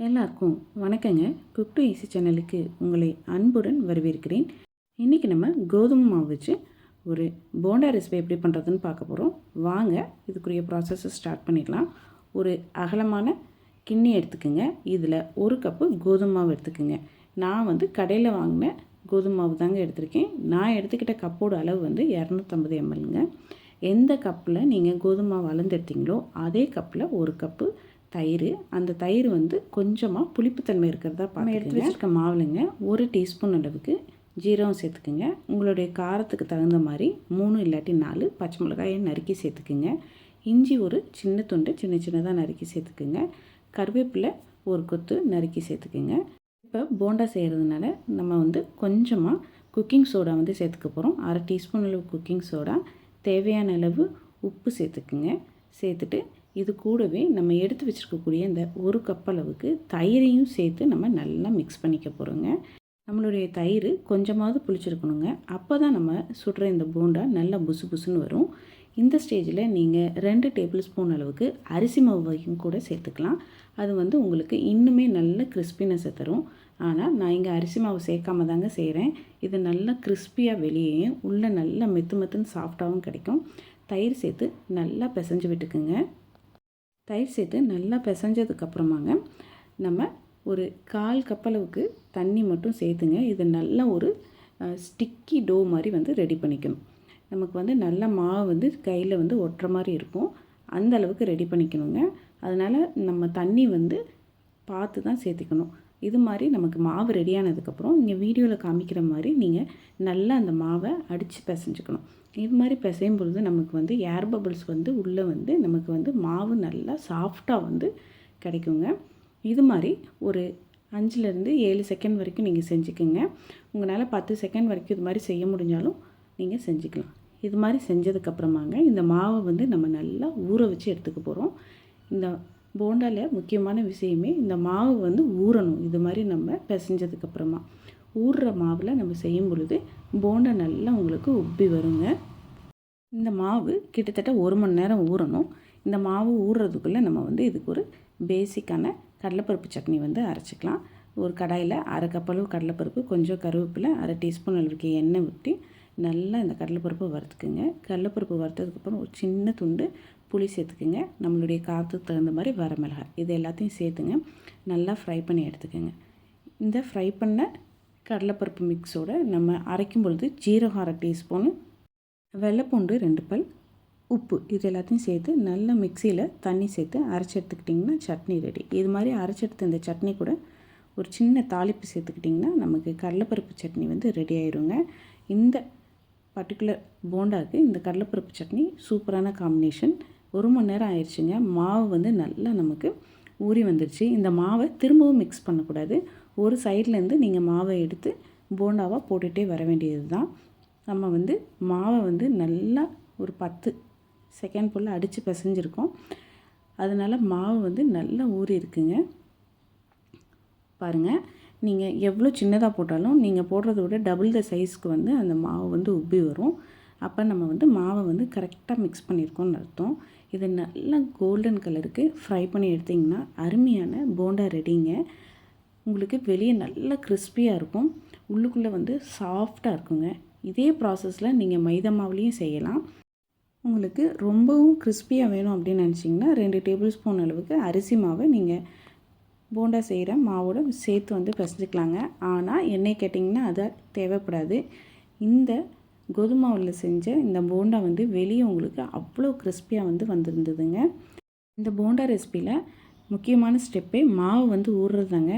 எல்லாருக்கும் வணக்கங்க. Cook to easy சேனலுக்கு உங்களை அன்புடன் வரவேற்கிறேன். இன்றைக்கி நம்ம கோதுமை மாவு வச்சு ஒரு போண்டா ரெசிபி எப்படி பண்ணுறதுன்னு பார்க்க போகிறோம். வாங்க இதுக்குரிய ப்ராசஸை ஸ்டார்ட் பண்ணிடலாம். ஒரு அகலமான கிண்ணி எடுத்துக்கோங்க. இதில் ஒரு கப்பு கோதுமை மாவு எடுத்துக்கோங்க. நான் கடையில் வாங்கின கோதுமை மாவு தாங்க எடுத்திருக்கேன். நான் எடுத்துக்கிட்ட கப்போட அளவு 250 mlங்க. எந்த கப்பில் நீங்கள் கோதுமை மாவு அளந்தெடுத்தீங்களோ அதே கப்பில் ஒரு கப்பு தயிர். அந்த தயிர் கொஞ்சமாக புளிப்புத்தன்மை இருக்கிறதா பார்த்து எடுத்து வச்சுருக்க மாவுலைங்க 1 டீஸ்பூன் அளவுக்கு ஜீரகம் சேர்த்துக்குங்க. உங்களுடைய காரத்துக்கு தகுந்த மாதிரி 3 இல்லாட்டி 4 பச்சை மிளகாயை நறுக்கி சேர்த்துக்குங்க. இஞ்சி ஒரு சின்ன துண்டு சின்னதாக நறுக்கி சேர்த்துக்குங்க. கருவேப்பிலை ஒரு கொத்து நறுக்கி சேர்த்துக்குங்க. இப்போ போண்டா செய்கிறதுனால நம்ம கொஞ்சமாக குக்கிங் சோடா சேர்த்துக்க போகிறோம். 1/2 டீஸ்பூன் அளவு குக்கிங் சோடா, தேவையான அளவு உப்பு சேர்த்துக்குங்க. சேர்த்துட்டு இது கூடவே நம்ம எடுத்து வச்சுருக்கக்கூடிய இந்த ஒரு கப் அளவுக்கு தயிரையும் சேர்த்து நம்ம நல்லா மிக்ஸ் பண்ணிக்க போகிறோங்க. நம்மளுடைய தயிர் கொஞ்சமாவது புளிச்சிருக்கணுங்க. அப்போ தான் நம்ம சுடுற இந்த போண்டா நல்லா புசு புசுன்னு வரும். இந்த ஸ்டேஜில் நீங்கள் 2 டேபிள் ஸ்பூன் அளவுக்கு அரிசி மாவையும் கூட சேர்த்துக்கலாம். அது உங்களுக்கு இன்னுமே நல்ல கிறிஸ்பினஸை தரும். ஆனால் நான் இங்கே அரிசி மாவு சேர்க்காம தாங்க செய்கிறேன். இது நல்லா கிறிஸ்பியாக வெளியேயும் உள்ளே நல்லா மெத்துன்னு சாஃப்டாகவும் கிடைக்கும். தயிர் சேர்த்து நல்லா பிசைஞ்சு விட்டுக்குங்க. தயிர் சேர்த்து நல்லா பிசைஞ்சதுக்கப்புறமாங்க நம்ம ஒரு 1/4 கப் அளவுக்கு தண்ணி மட்டும் சேர்த்துங்க. இது நல்லா ஒரு ஸ்டிக்கி டோ மாதிரி ரெடி பண்ணிக்கணும். நமக்கு நல்ல மாவு கையில் ஒட்டுற மாதிரி இருக்கும். அந்த அளவுக்கு ரெடி பண்ணிக்கணுங்க. அதனால் நம்ம தண்ணி பார்த்து தான் சேர்த்துக்கணும். இது மாதிரி நமக்கு மாவு ரெடியானதுக்கப்புறம் இங்கே வீடியோவில் காமிக்கிற மாதிரி நீங்கள் நல்லா அந்த மாவை அடித்து பிசைஞ்சுக்கணும். இது மாதிரி பிசையும் பொழுது நமக்கு ஏர் பபிள்ஸ் உள்ளே நமக்கு மாவு நல்லா சாஃப்டாக கிடைக்குங்க. இது மாதிரி ஒரு 5லேருந்து 7 செகண்ட் வரைக்கும் நீங்கள் செஞ்சுக்கோங்க. உங்களால் 10 செகண்ட் வரைக்கும் இது மாதிரி செய்ய முடிஞ்சாலும் நீங்கள் செஞ்சுக்கலாம். இது மாதிரி செஞ்சதுக்கப்புறமாங்க இந்த மாவை நம்ம நல்லா ஊற வச்சு எடுத்துக்க போகிறோம். இந்த போண்டாவில் முக்கியமான விஷயமே இந்த மாவு ஊறணும். இது மாதிரி நம்ம பிசைஞ்சதுக்கப்புறமா ஊறுற மாவில் நம்ம செய்யும் பொழுது போண்டா நல்லா உங்களுக்கு உப்பி வருங்க. இந்த மாவு கிட்டத்தட்ட 1 மணி நேரம் ஊறணும். இந்த மாவு ஊறுறதுக்குள்ளே நம்ம இதுக்கு ஒரு பேசிக்கான கடலைப்பருப்பு சட்னி அரைச்சிக்கலாம். ஒரு கடாயில் 1/2 கப் அளவு கடலைப்பருப்பு, கொஞ்சம் கருவேப்பிலை, 1/2 டீஸ்பூன் அளவுக்கு எண்ணெய் ஊற்றி நல்லா இந்த கடலைப்பருப்பு வறுத்துக்குங்க. கடலைப்பருப்பு வறுத்ததுக்கப்புறம் ஒரு சின்ன துண்டு புளி சேர்த்துக்குங்க. நம்மளுடைய காரத்துக்கு தகுந்த மாதிரி வரமிளகாய் இது எல்லாத்தையும் சேர்த்துங்க. நல்லா ஃப்ரை பண்ணி எடுத்துக்கோங்க. இந்த ஃப்ரை பண்ண கடலைப்பருப்பு மிக்ஸோடு நம்ம அரைக்கும் பொழுது ஜீரகம் 1/2 டீஸ்பூனு, வெள்ளைப்பூண்டு 2 பல், உப்பு இது எல்லாத்தையும் சேர்த்து நல்லா மிக்சியில் தண்ணி சேர்த்து அரைச்சி எடுத்துக்கிட்டிங்கன்னா சட்னி ரெடி. இது மாதிரி அரைச்செடுத்த இந்த சட்னி கூட ஒரு சின்ன தாளிப்பு சேர்த்துக்கிட்டிங்கன்னா நமக்கு கடலைப்பருப்பு சட்னி ரெடி ஆயிருங்க. இந்த பர்டிகுலர் போண்டாவுக்கு இந்த கடலைப்பருப்பு சட்னி சூப்பரான காம்பினேஷன். 1 மணி நேரம் ஆயிடுச்சுங்க. மாவு நல்லா நமக்கு ஊறி வந்துடுச்சு. இந்த மாவை திரும்பவும் மிக்ஸ் பண்ணக்கூடாது. ஒரு சைட்லேருந்து நீங்கள் மாவை எடுத்து போண்டாவாக போட்டுகிட்டே வர வேண்டியது தான். நம்ம மாவை நல்லா ஒரு 10 செகண்ட் போல் அடித்து பிசைஞ்சிருக்கோம். அதனால் மாவு நல்லா ஊறி இருக்குங்க. பாருங்கள், நீங்கள் எவ்வளோ சின்னதாக போட்டாலும் நீங்கள் போடுறத விட டபுள் த சைஸ்க்கு அந்த மாவு உப்பி வரும். அப்போ நம்ம மாவை கரெக்டாக மிக்ஸ் பண்ணியிருக்கோம்னு அர்த்தம். இது நல்லா கோல்டன் கலருக்கு ஃப்ரை பண்ணி எடுத்திங்கன்னா அருமையான போண்டா ரெடிங்க. உங்களுக்கு வெளியே நல்லா கிறிஸ்பியாக இருக்கும், உள்ளுக்குள்ளே சாஃப்டாக இருக்குங்க. இதே ப்ராசஸில் நீங்கள் மைதா மாவுலேயும் செய்யலாம். உங்களுக்கு ரொம்பவும் கிறிஸ்பியாக வேணும் அப்படின்னு நினச்சிங்கன்னா 2 டேபிள் ஸ்பூன் அளவுக்கு அரிசி மாவை நீங்கள் போண்டா செய்கிற மாவோட சேர்த்து பிசைஞ்சிக்கலாங்க. ஆனால் எண்ணெய் கேட்டிங்கன்னா அது தேவைப்படாது. இந்த கோதுமை மாவில் செஞ்ச இந்த போண்டா வெளியே உங்களுக்கு அவ்வளோ கிறிஸ்பியாக வந்திருந்ததுங்க. இந்த போண்டா ரெசிப்பியில் முக்கியமான ஸ்டெப்பே மாவு ஊறுறதாங்க.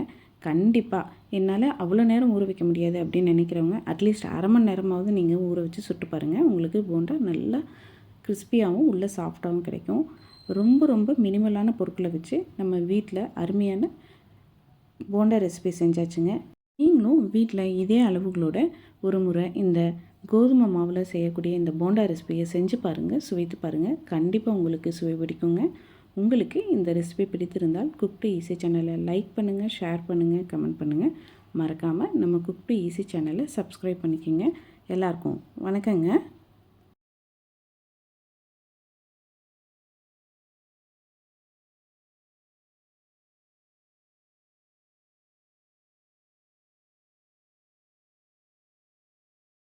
கண்டிப்பாக என்னால் அவ்வளோ நேரம் ஊற வைக்க முடியாது அப்படின்னு நினைக்கிறவங்க அட்லீஸ்ட் 1/2 மணி நேரமாவது நீங்கள் ஊற வச்சு சுட்டு பாருங்கள். உங்களுக்கு போண்டா நல்லா கிறிஸ்பியாகவும் உள்ள சாஃப்டாகவும் கிடைக்கும். ரொம்ப மினிமலான பொருட்களை வச்சு நம்ம வீட்டில் அருமையான போண்டா ரெசிபி செஞ்சாச்சுங்க. நீங்களும் வீட்டில் இதே அளவுகளோட ஒரு முறை இந்த கோதுமை மாவில் செய்யக்கூடிய இந்த போண்டா ரெசிபியை செஞ்சு பாருங்கள், சுவைத்து பாருங்கள். கண்டிப்பாக உங்களுக்கு சுவை பிடிக்குங்க. உங்களுக்கு இந்த ரெசிபி பிடித்திருந்தால் குக் டு ஈஸி சேனலை லைக் பண்ணுங்கள், ஷேர் பண்ணுங்கள், கமெண்ட் பண்ணுங்கள். மறக்காமல் நம்ம குக் டு ஈஸி சேனலை சப்ஸ்கிரைப் பண்ணிக்கோங்க. எல்லாருக்கும் வணக்கங்க.